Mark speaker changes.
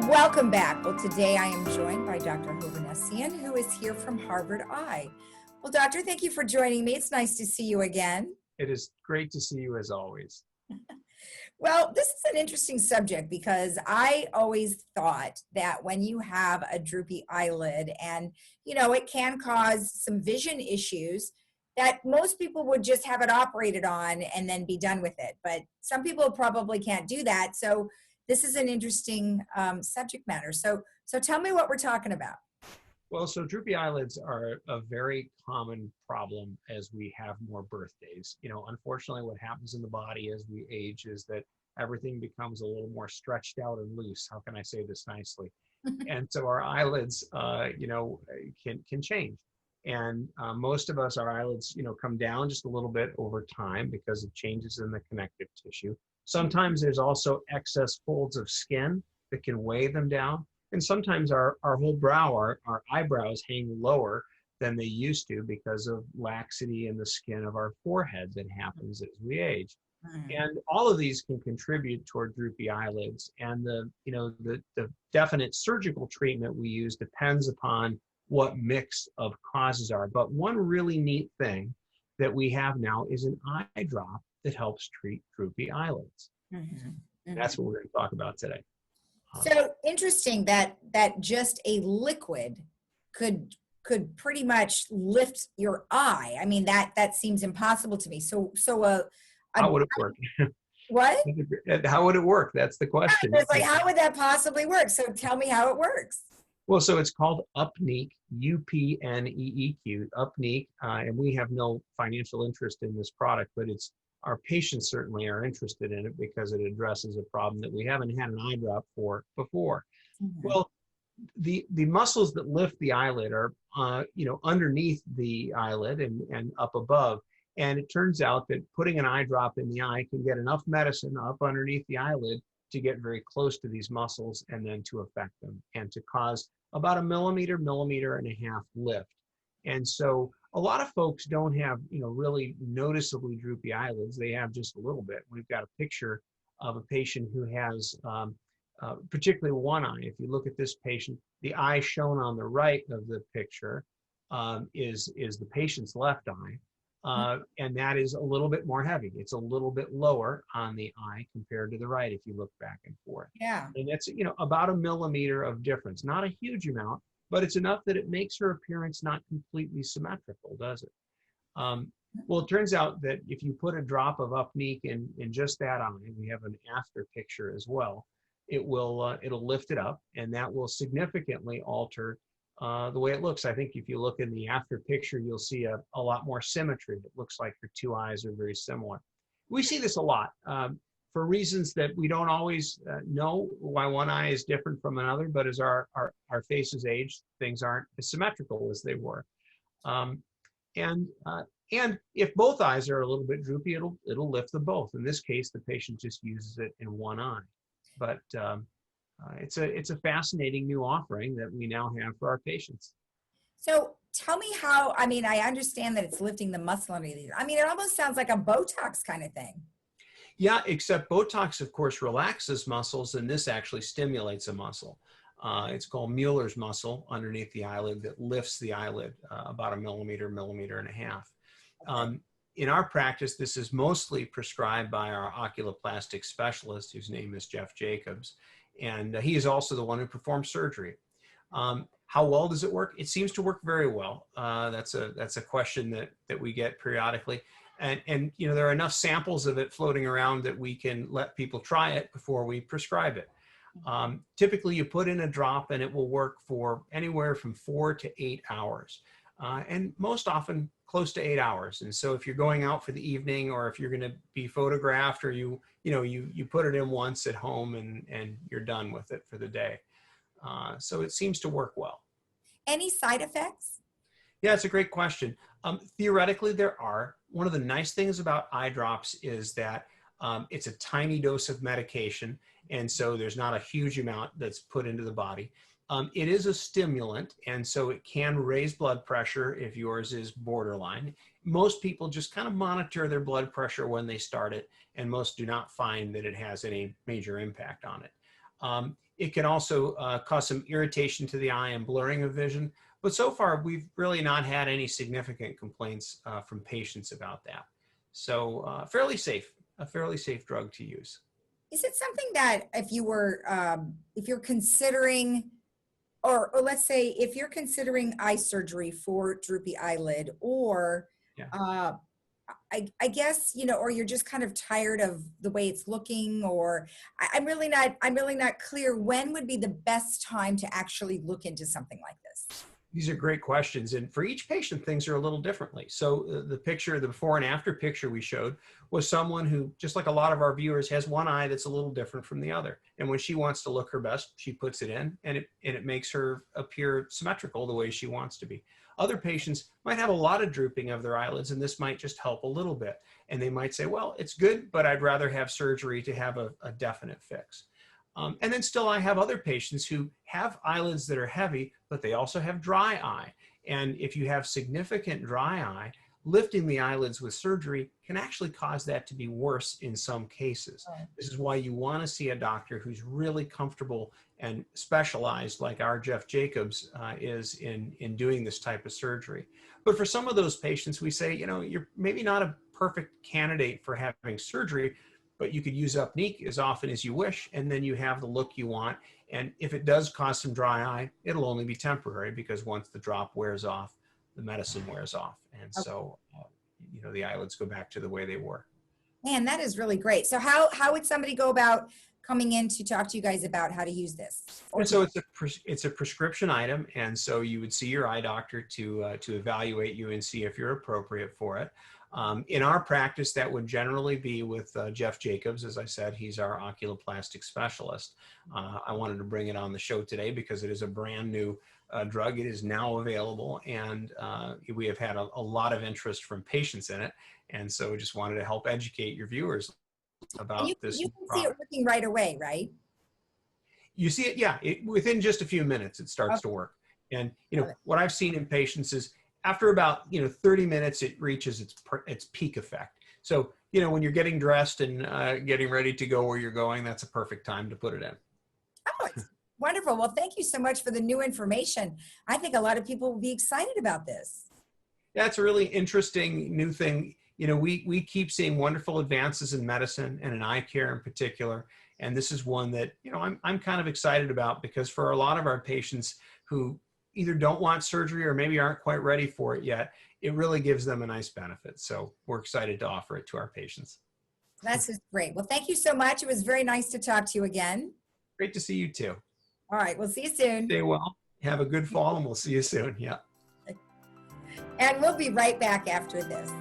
Speaker 1: Welcome back. Well, today I am joined by Dr. Hovannessian, who is here from Harvard Eye. Well, doctor, thank you for joining me. It's nice to see you again.
Speaker 2: It is great to see you as always.
Speaker 1: Well, this is an interesting subject because I always thought that when you have a droopy eyelid and, it can cause some vision issues, that most people would just have it operated on and then be done with it. But some people probably can't do that. So this is an interesting subject matter. So tell me what we're talking about.
Speaker 2: Well, so droopy eyelids are a very common problem as we have more birthdays. Unfortunately, what happens in the body as we age is that everything becomes a little more stretched out and loose. How can I say this nicely? And so our eyelids, can change. And most of us, our eyelids, come down just a little bit over time because of changes in the connective tissue. Sometimes there's also excess folds of skin that can weigh them down. And sometimes our whole brow, our eyebrows hang lower than they used to because of laxity in the skin of our forehead that happens as we age. And all of these can contribute toward droopy eyelids. And the definite surgical treatment we use depends upon what mix of causes are. But one really neat thing that we have now is an eye drop that helps treat droopy eyelids. That's what we're going to talk about today.
Speaker 1: So interesting that just a liquid could pretty much lift your eye. I mean, that seems impossible to me. So
Speaker 2: how would it work?
Speaker 1: What?
Speaker 2: How would it work? That's the question.
Speaker 1: It's like, how would that possibly work? So tell me how it works.
Speaker 2: Well, so it's called Upneeq, UPNEEQ, Upneeq, and we have no financial interest in this product, but our patients certainly are interested in it because it addresses a problem that we haven't had an eye drop for before. Well, the muscles that lift the eyelid are, underneath the eyelid and up above. And it turns out that putting an eye drop in the eye can get enough medicine up underneath the eyelid to get very close to these muscles and then to affect them and to cause about a millimeter and a half lift. And so a lot of folks don't have, really noticeably droopy eyelids. They have just a little bit. We've got a picture of a patient who has particularly one eye. If you look at this patient, the eye shown on the right of the picture is the patient's left eye. And that is a little bit more heavy. It's a little bit lower on the eye compared to the right if you look back and forth.
Speaker 1: Yeah.
Speaker 2: And that's, about a millimeter of difference. Not a huge amount, but it's enough that it makes her appearance not completely symmetrical, does it? Well, it turns out that if you put a drop of Upneeq in just that eye, we have an after picture as well, it'll lift it up, and that will significantly alter the way it looks. I think if you look in the after picture, you'll see a lot more symmetry. It looks like your two eyes are very similar. We see this a lot for reasons that we don't always know why one eye is different from another, but as our faces age, things aren't as symmetrical as they were. And if both eyes are a little bit droopy, it'll lift them both. In this case, the patient just uses it in one eye. But it's a fascinating new offering that we now have for our patients.
Speaker 1: So tell me how, I understand that it's lifting the muscle underneath. It almost sounds like a Botox kind of thing.
Speaker 2: Yeah, except Botox, of course, relaxes muscles, and this actually stimulates a muscle. It's called Mueller's muscle underneath the eyelid that lifts the eyelid about a millimeter and a half. In our practice, this is mostly prescribed by our oculoplastic specialist, whose name is Jeff Jacobs. And he is also the one who performs surgery. How well does it work? It seems to work very well. That's a question that we get periodically. And there are enough samples of it floating around that we can let people try it before we prescribe it. Typically, you put in a drop and it will work for anywhere from 4 to 8 hours. And most often close to 8 hours. And so if you're going out for the evening, or if you're going to be photographed, or you put it in once at home and you're done with it for the day. So it seems to work well.
Speaker 1: Any side effects?
Speaker 2: Yeah, it's a great question. Theoretically, there are. One of the nice things about eye drops is that it's a tiny dose of medication, and so there's not a huge amount that's put into the body. It is a stimulant, and so it can raise blood pressure if yours is borderline. Most people just kind of monitor their blood pressure when they start it, and most do not find that it has any major impact on it. It can also cause some irritation to the eye and blurring of vision. But so far, we've really not had any significant complaints from patients about that. So a fairly safe drug to use.
Speaker 1: Is it something that if you're considering, or let's say if you're considering eye surgery for droopy eyelid, or
Speaker 2: Yeah.
Speaker 1: I guess, or you're just kind of tired of the way it's looking, or I'm really not clear when would be the best time to actually look into something like this.
Speaker 2: These are great questions. And for each patient, things are a little differently. So the picture, the before and after picture we showed was someone who, just like a lot of our viewers, has one eye that's a little different from the other. And when she wants to look her best, she puts it in, and it makes her appear symmetrical the way she wants to be. Other patients might have a lot of drooping of their eyelids, and this might just help a little bit. And they might say, well, it's good, but I'd rather have surgery to have a definite fix. And then still I have other patients who have eyelids that are heavy, but they also have dry eye. And if you have significant dry eye, lifting the eyelids with surgery can actually cause that to be worse in some cases. This is why you want to see a doctor who's really comfortable and specialized, like our Jeff Jacobs is in doing this type of surgery. But for some of those patients, we say, you're maybe not a perfect candidate for having surgery, but you could use Upneek as often as you wish, and then you have the look you want. And if it does cause some dry eye, it'll only be temporary, because once the drop wears off, the medicine wears off. And so, the eyelids go back to the way they were.
Speaker 1: Man, that is really great. So how would somebody go about coming in to talk to you guys about how to use this?
Speaker 2: And so it's a prescription item. And so you would see your eye doctor to evaluate you and see if you're appropriate for it. In our practice, that would generally be with Jeff Jacobs. As I said, he's our oculoplastic specialist. I wanted to bring it on the show today because it is a brand new drug. It is now available, and we have had a lot of interest from patients in it. And so just wanted to help educate your viewers about this.
Speaker 1: You can see it working right away, right?
Speaker 2: You see it, yeah. Within just a few minutes, it starts to work. And what I've seen in patients is, after about 30 minutes, it reaches its peak effect. So when you're getting dressed and getting ready to go where you're going, that's a perfect time to put it in.
Speaker 1: Oh, it's wonderful. Well, thank you so much for the new information. I think a lot of people will be excited about this.
Speaker 2: That's a really interesting new thing. We keep seeing wonderful advances in medicine and in eye care in particular. And this is one that I'm kind of excited about, because for a lot of our patients who either don't want surgery or maybe aren't quite ready for it yet, it really gives them a nice benefit. So we're excited to offer it to our patients.
Speaker 1: That's just great. Well, thank you so much. It was very nice to talk to you again.
Speaker 2: Great to see you too.
Speaker 1: All right. We'll see you soon.
Speaker 2: Stay well. Have a good fall, and we'll see you soon. Yeah.
Speaker 1: And we'll be right back after this.